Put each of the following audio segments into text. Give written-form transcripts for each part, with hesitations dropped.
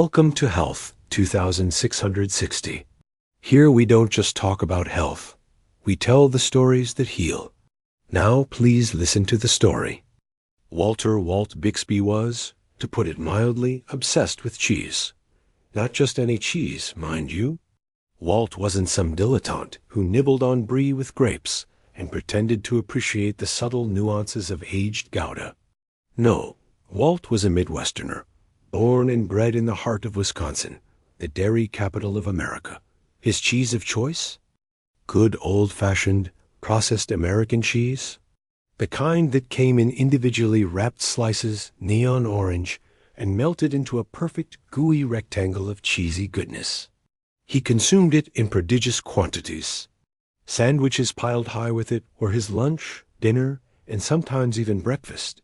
Welcome to Health 2660. Here we don't just talk about health. We tell the stories that heal. Now please listen to the story. Walter Walt Bixby was, to put it mildly, obsessed with cheese. Not just any cheese, mind you. Walt wasn't some dilettante who nibbled on brie with grapes and pretended to appreciate the subtle nuances of aged Gouda. No, Walt was a Midwesterner, born and bred in the heart of Wisconsin, the dairy capital of America. His cheese of choice? Good old-fashioned, processed American cheese? The kind that came in individually wrapped slices, neon orange, and melted into a perfect gooey rectangle of cheesy goodness. He consumed it in prodigious quantities. Sandwiches piled high with it were his lunch, dinner, and sometimes even breakfast.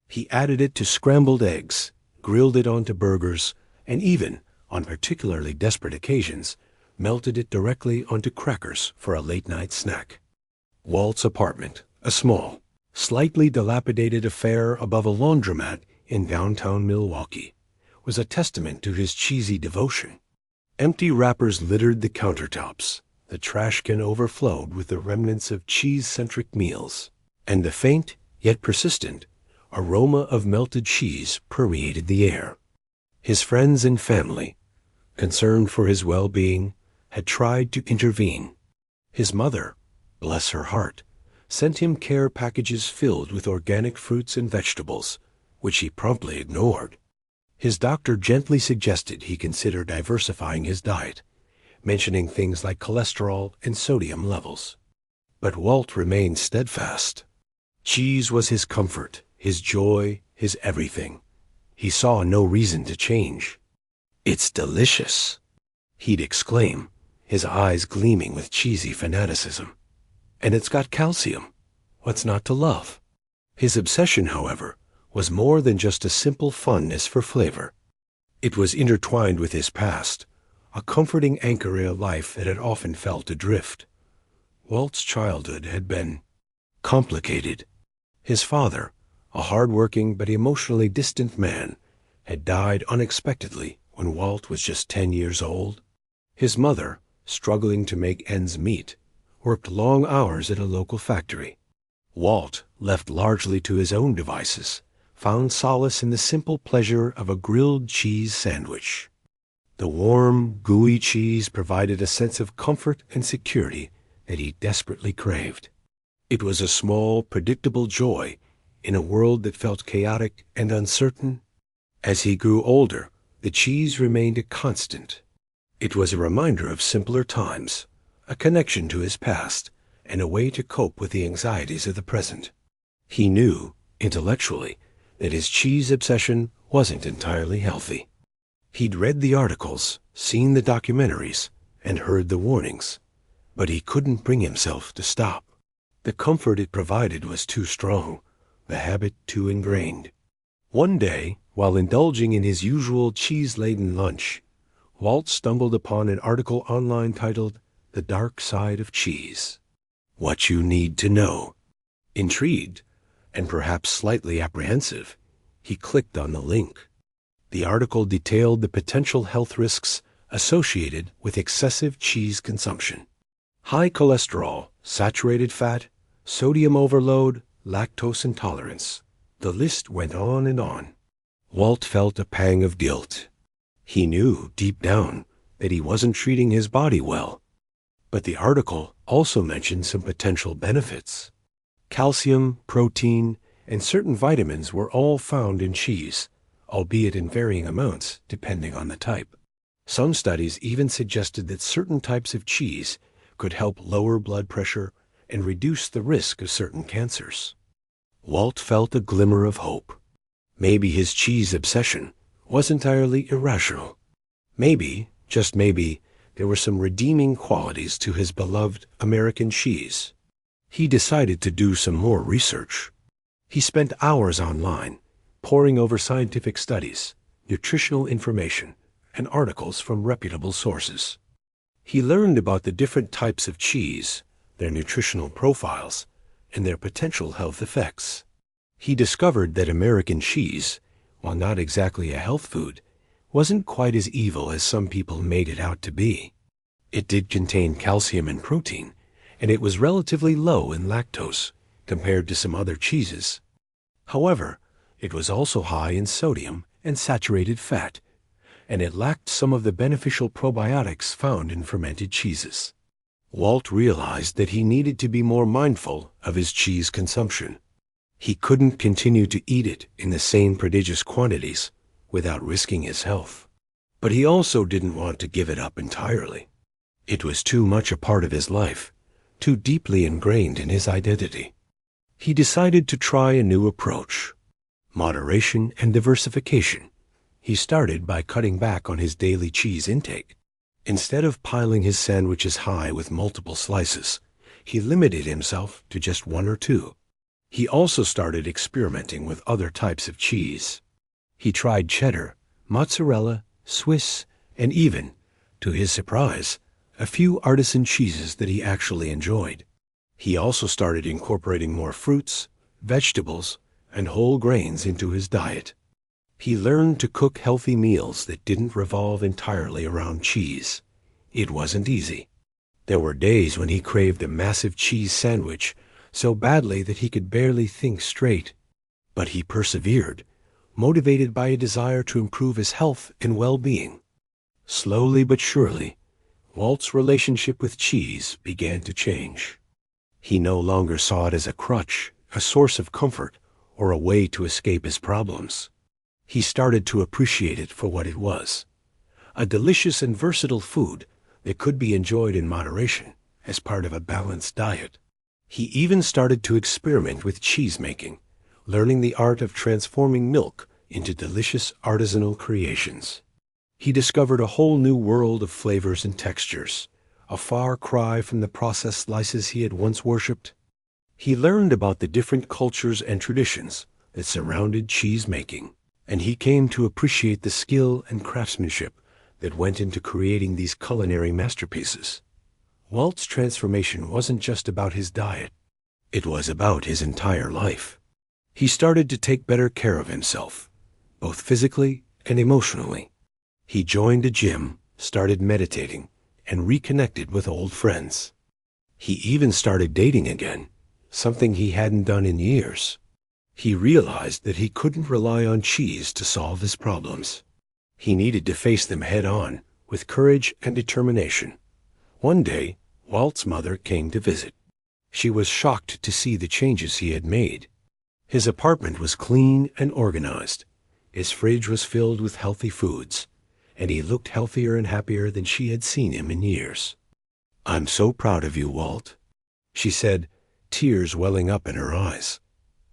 He added it to scrambled eggs, grilled it onto burgers, and even, on particularly desperate occasions, melted it directly onto crackers for a late-night snack. Walt's apartment, a small, slightly dilapidated affair above a laundromat in downtown Milwaukee, was a testament to his cheesy devotion. Empty wrappers littered the countertops, the trash can overflowed with the remnants of cheese-centric meals, and the faint, yet persistent, aroma of melted cheese permeated the air. His friends and family, concerned for his well-being, had tried to intervene. His mother, bless her heart, sent him care packages filled with organic fruits and vegetables, which he promptly ignored. His doctor gently suggested he consider diversifying his diet, mentioning things like cholesterol and sodium levels. But Walt remained steadfast. Cheese was his comfort, his joy, his everything. He saw no reason to change. "It's delicious," he'd exclaim, his eyes gleaming with cheesy fanaticism. "And it's got calcium. What's not to love?" His obsession, however, was more than just a simple fondness for flavor. It was intertwined with his past, a comforting anchor in a life that had often felt adrift. Walt's childhood had been complicated. His father, a hard-working but emotionally distant man, had died unexpectedly when Walt was just 10 years old. His mother, struggling to make ends meet, worked long hours at a local factory. Walt, left largely to his own devices, found solace in the simple pleasure of a grilled cheese sandwich. The warm, gooey cheese provided a sense of comfort and security that he desperately craved. It was a small, predictable joy in a world that felt chaotic and uncertain. As he grew older, the cheese remained a constant. It was a reminder of simpler times, a connection to his past, and a way to cope with the anxieties of the present. He knew, intellectually, that his cheese obsession wasn't entirely healthy. He'd read the articles, seen the documentaries, and heard the warnings, but he couldn't bring himself to stop. The comfort it provided was too strong, the habit too ingrained. One day, while indulging in his usual cheese-laden lunch, Walt stumbled upon an article online titled "The Dark Side of Cheese: What You Need to Know." Intrigued, and perhaps slightly apprehensive, he clicked on the link. The article detailed the potential health risks associated with excessive cheese consumption. High cholesterol, saturated fat, sodium overload, lactose intolerance. The list went on and on. Walt felt a pang of guilt. He knew, deep down, that he wasn't treating his body well. But the article also mentioned some potential benefits. Calcium, protein, and certain vitamins were all found in cheese, albeit in varying amounts depending on the type. Some studies even suggested that certain types of cheese could help lower blood pressure and reduce the risk of certain cancers. Walt felt a glimmer of hope. Maybe his cheese obsession was entirely irrational. Maybe, just maybe, there were some redeeming qualities to his beloved American cheese. He decided to do some more research. He spent hours online, poring over scientific studies, nutritional information, and articles from reputable sources. He learned about the different types of cheese, their nutritional profiles, and their potential health effects. He discovered that American cheese, while not exactly a health food, wasn't quite as evil as some people made it out to be. It did contain calcium and protein, and it was relatively low in lactose compared to some other cheeses. However, it was also high in sodium and saturated fat, and it lacked some of the beneficial probiotics found in fermented cheeses. Walt realized that he needed to be more mindful of his cheese consumption. He couldn't continue to eat it in the same prodigious quantities without risking his health. But he also didn't want to give it up entirely. It was too much a part of his life, too deeply ingrained in his identity. He decided to try a new approach: moderation and diversification. He started by cutting back on his daily cheese intake. Instead of piling his sandwiches high with multiple slices, he limited himself to just one or two. He also started experimenting with other types of cheese. He tried cheddar, mozzarella, Swiss, and even, to his surprise, a few artisan cheeses that he actually enjoyed. He also started incorporating more fruits, vegetables, and whole grains into his diet. He learned to cook healthy meals that didn't revolve entirely around cheese. It wasn't easy. There were days when he craved a massive cheese sandwich so badly that he could barely think straight. But he persevered, motivated by a desire to improve his health and well-being. Slowly but surely, Walt's relationship with cheese began to change. He no longer saw it as a crutch, a source of comfort, or a way to escape his problems. He started to appreciate it for what it was: a delicious and versatile food that could be enjoyed in moderation as part of a balanced diet. He even started to experiment with cheese making, learning the art of transforming milk into delicious artisanal creations. He discovered a whole new world of flavors and textures, a far cry from the processed slices he had once worshipped. He learned about the different cultures and traditions that surrounded cheese making, and he came to appreciate the skill and craftsmanship that went into creating these culinary masterpieces. Walt's transformation wasn't just about his diet. It was about his entire life. He started to take better care of himself, both physically and emotionally. He joined a gym, started meditating, and reconnected with old friends. He even started dating again, something he hadn't done in years. He realized that he couldn't rely on cheese to solve his problems. He needed to face them head-on, with courage and determination. One day, Walt's mother came to visit. She was shocked to see the changes he had made. His apartment was clean and organized. His fridge was filled with healthy foods, and he looked healthier and happier than she had seen him in years. "I'm so proud of you, Walt," she said, tears welling up in her eyes.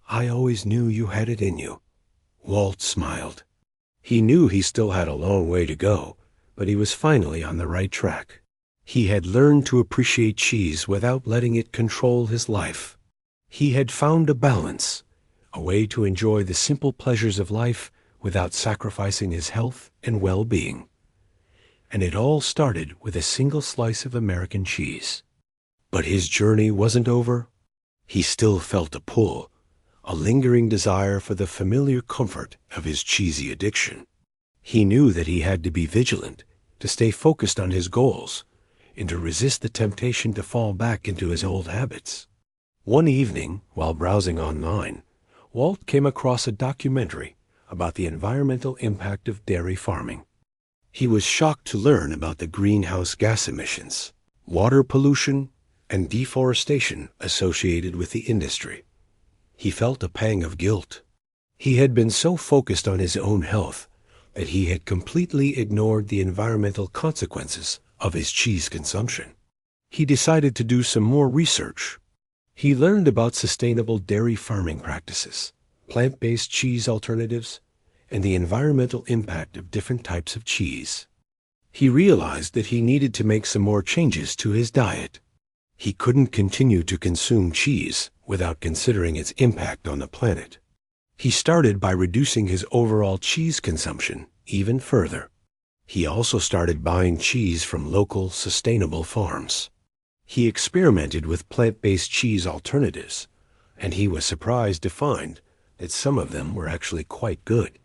"I always knew you had it in you." Walt smiled. He knew he still had a long way to go, but he was finally on the right track. He had learned to appreciate cheese without letting it control his life. He had found a balance, a way to enjoy the simple pleasures of life without sacrificing his health and well-being. And it all started with a single slice of American cheese. But his journey wasn't over. He still felt a pull, a lingering desire for the familiar comfort of his cheesy addiction. He knew that he had to be vigilant, to stay focused on his goals, and to resist the temptation to fall back into his old habits. One evening, while browsing online, Walt came across a documentary about the environmental impact of dairy farming. He was shocked to learn about the greenhouse gas emissions, water pollution, and deforestation associated with the industry. He felt a pang of guilt. He had been so focused on his own health that he had completely ignored the environmental consequences of his cheese consumption. He decided to do some more research. He learned about sustainable dairy farming practices, plant-based cheese alternatives, and the environmental impact of different types of cheese. He realized that he needed to make some more changes to his diet. He couldn't continue to consume cheese without considering its impact on the planet. He started by reducing his overall cheese consumption even further. He also started buying cheese from local, sustainable farms. He experimented with plant-based cheese alternatives, and he was surprised to find that some of them were actually quite good.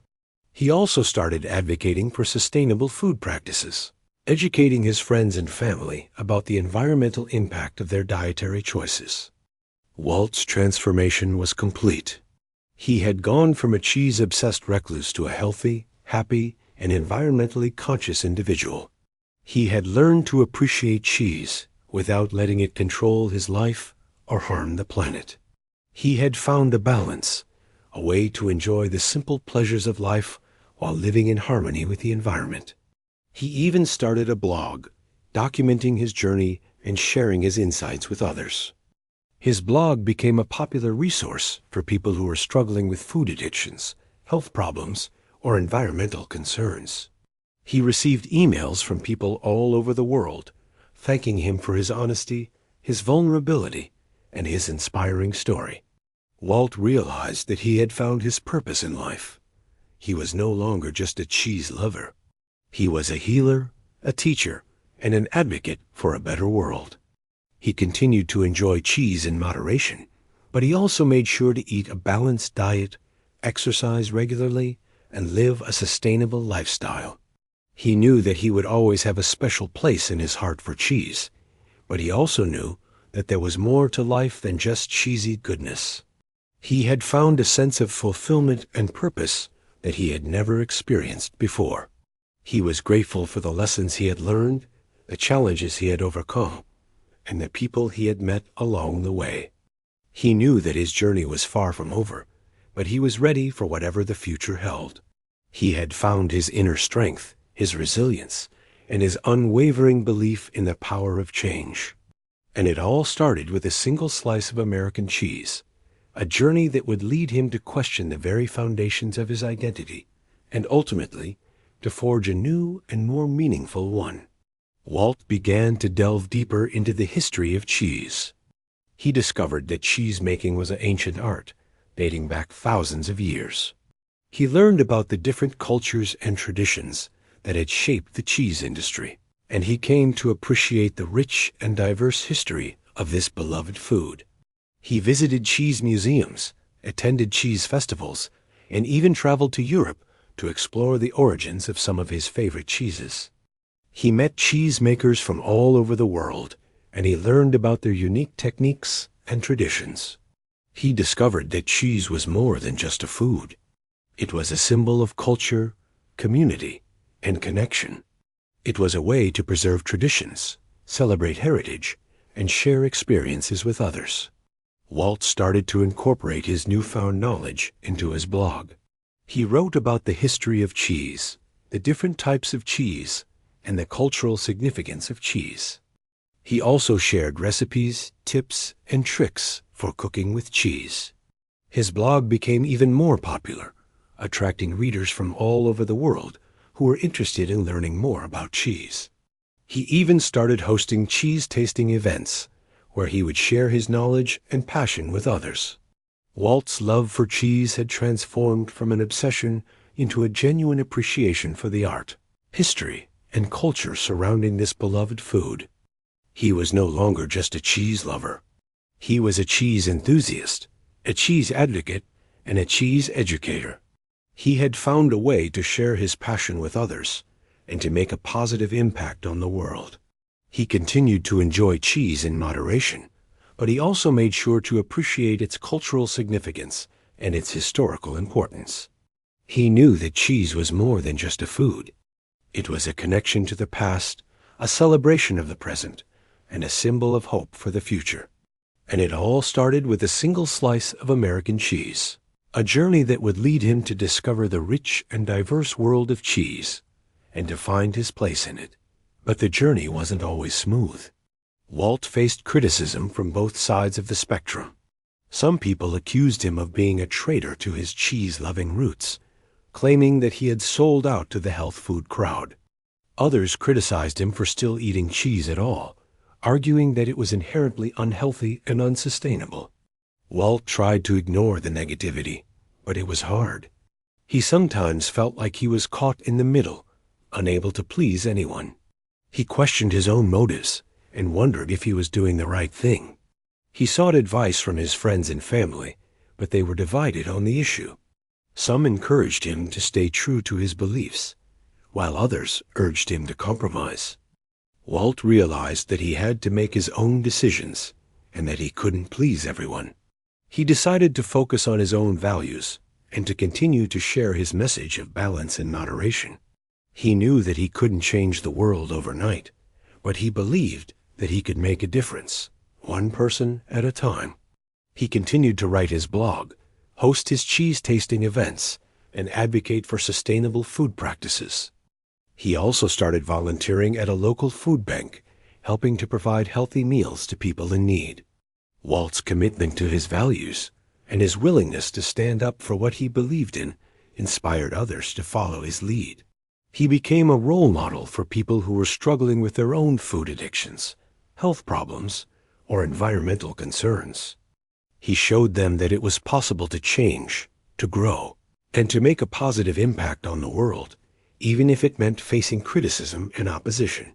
He also started advocating for sustainable food practices, educating his friends and family about the environmental impact of their dietary choices. Walt's transformation was complete. He had gone from a cheese-obsessed recluse to a healthy, happy, and environmentally conscious individual. He had learned to appreciate cheese without letting it control his life or harm the planet. He had found a balance, a way to enjoy the simple pleasures of life while living in harmony with the environment. He even started a blog, documenting his journey and sharing his insights with others. His blog became a popular resource for people who were struggling with food addictions, health problems, or environmental concerns. He received emails from people all over the world, thanking him for his honesty, his vulnerability, and his inspiring story. Walt realized that he had found his purpose in life. He was no longer just a cheese lover. He was a healer, a teacher, and an advocate for a better world. He continued to enjoy cheese in moderation, but he also made sure to eat a balanced diet, exercise regularly, and live a sustainable lifestyle. He knew that he would always have a special place in his heart for cheese, but he also knew that there was more to life than just cheesy goodness. He had found a sense of fulfillment and purpose that he had never experienced before. He was grateful for the lessons he had learned, the challenges he had overcome, and the people he had met along the way. He knew that his journey was far from over, but he was ready for whatever the future held. He had found his inner strength, his resilience, and his unwavering belief in the power of change. And it all started with a single slice of American cheese, a journey that would lead him to question the very foundations of his identity, and ultimately to forge a new and more meaningful one. Walt began to delve deeper into the history of cheese. He discovered that cheese-making was an ancient art, dating back thousands of years. He learned about the different cultures and traditions that had shaped the cheese industry, and he came to appreciate the rich and diverse history of this beloved food. He visited cheese museums, attended cheese festivals, and even traveled to Europe to explore the origins of some of his favorite cheeses. He met cheesemakers from all over the world, and he learned about their unique techniques and traditions. He discovered that cheese was more than just a food. It was a symbol of culture, community, and connection. It was a way to preserve traditions, celebrate heritage, and share experiences with others. Walt started to incorporate his newfound knowledge into his blog. He wrote about the history of cheese, the different types of cheese, and the cultural significance of cheese. He also shared recipes, tips, and tricks for cooking with cheese. His blog became even more popular, attracting readers from all over the world who were interested in learning more about cheese. He even started hosting cheese-tasting events, where he would share his knowledge and passion with others. Walt's love for cheese had transformed from an obsession into a genuine appreciation for the art, history, and culture surrounding this beloved food. He was no longer just a cheese lover. He was a cheese enthusiast, a cheese advocate, and a cheese educator. He had found a way to share his passion with others and to make a positive impact on the world. He continued to enjoy cheese in moderation, but he also made sure to appreciate its cultural significance and its historical importance. He knew that cheese was more than just a food. It was a connection to the past, a celebration of the present, and a symbol of hope for the future. And it all started with a single slice of American cheese, a journey that would lead him to discover the rich and diverse world of cheese and to find his place in it. But the journey wasn't always smooth. Walt faced criticism from both sides of the spectrum. Some people accused him of being a traitor to his cheese-loving roots, claiming that he had sold out to the health food crowd. Others criticized him for still eating cheese at all, arguing that it was inherently unhealthy and unsustainable. Walt tried to ignore the negativity, but it was hard. He sometimes felt like he was caught in the middle, unable to please anyone. He questioned his own motives and wondered if he was doing the right thing. He sought advice from his friends and family, but they were divided on the issue. Some encouraged him to stay true to his beliefs, while others urged him to compromise. Walt realized that he had to make his own decisions and that he couldn't please everyone. He decided to focus on his own values and to continue to share his message of balance and moderation. He knew that he couldn't change the world overnight, but he believed that he could make a difference, one person at a time. He continued to write his blog, host his cheese-tasting events, and advocate for sustainable food practices. He also started volunteering at a local food bank, helping to provide healthy meals to people in need. Walt's commitment to his values and his willingness to stand up for what he believed in inspired others to follow his lead. He became a role model for people who were struggling with their own food addictions, health problems, or environmental concerns. He showed them that it was possible to change, to grow, and to make a positive impact on the world, even if it meant facing criticism and opposition.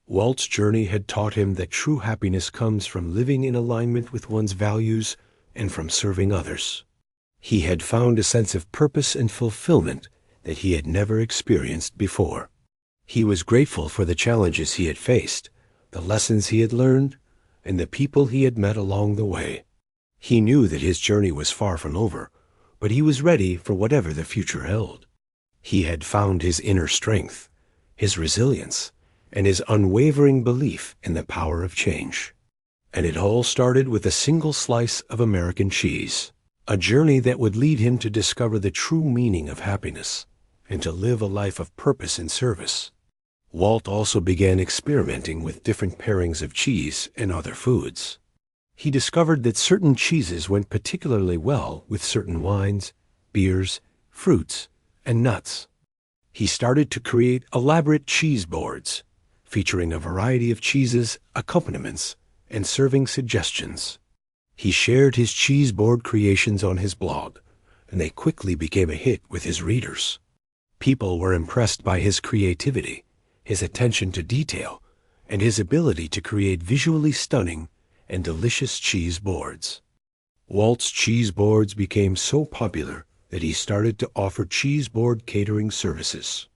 Walt's journey had taught him that true happiness comes from living in alignment with one's values and from serving others. He had found a sense of purpose and fulfillment that he had never experienced before. He was grateful for the challenges he had faced, the lessons he had learned, and the people he had met along the way. He knew that his journey was far from over, but he was ready for whatever the future held. He had found his inner strength, his resilience, and his unwavering belief in the power of change. And it all started with a single slice of American cheese, a journey that would lead him to discover the true meaning of happiness and to live a life of purpose and service. Walt also began experimenting with different pairings of cheese and other foods. He discovered that certain cheeses went particularly well with certain wines, beers, fruits, and nuts. He started to create elaborate cheese boards, featuring a variety of cheeses, accompaniments, and serving suggestions. He shared his cheese board creations on his blog, and they quickly became a hit with his readers. People were impressed by his creativity, his attention to detail, and his ability to create visually stunning and delicious cheese boards. Walt's cheese boards became so popular that he started to offer cheese board catering services.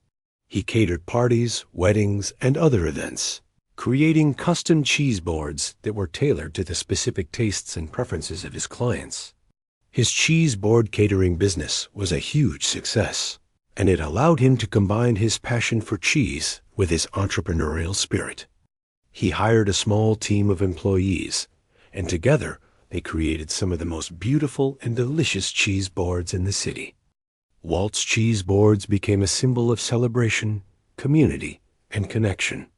He catered parties, weddings, and other events, creating custom cheese boards that were tailored to the specific tastes and preferences of his clients. His cheese board catering business was a huge success, and it allowed him to combine his passion for cheese with his entrepreneurial spirit. He hired a small team of employees, and together they created some of the most beautiful and delicious cheese boards in the city. Walt's cheese boards became a symbol of celebration, community, and connection.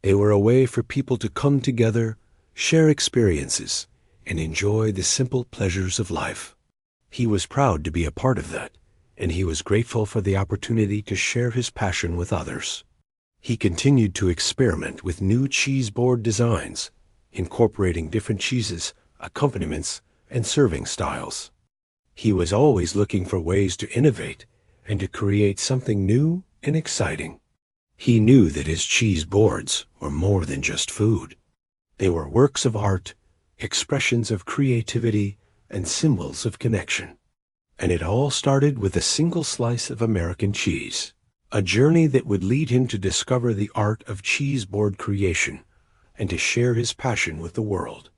They were a way for people to come together, share experiences, and enjoy the simple pleasures of life. He was proud to be a part of that, and he was grateful for the opportunity to share his passion with others. He continued to experiment with new cheese board designs, incorporating different cheeses, accompaniments, and serving styles. He was always looking for ways to innovate and to create something new and exciting. He knew that his cheese boards were more than just food. They were works of art, expressions of creativity, and symbols of connection. And it all started with a single slice of American cheese, a journey that would lead him to discover the art of cheese board creation and to share his passion with the world.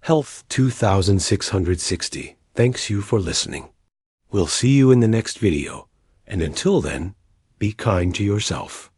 Health 2660 thanks you for listening. We'll see you in the next video, and until then, be kind to yourself.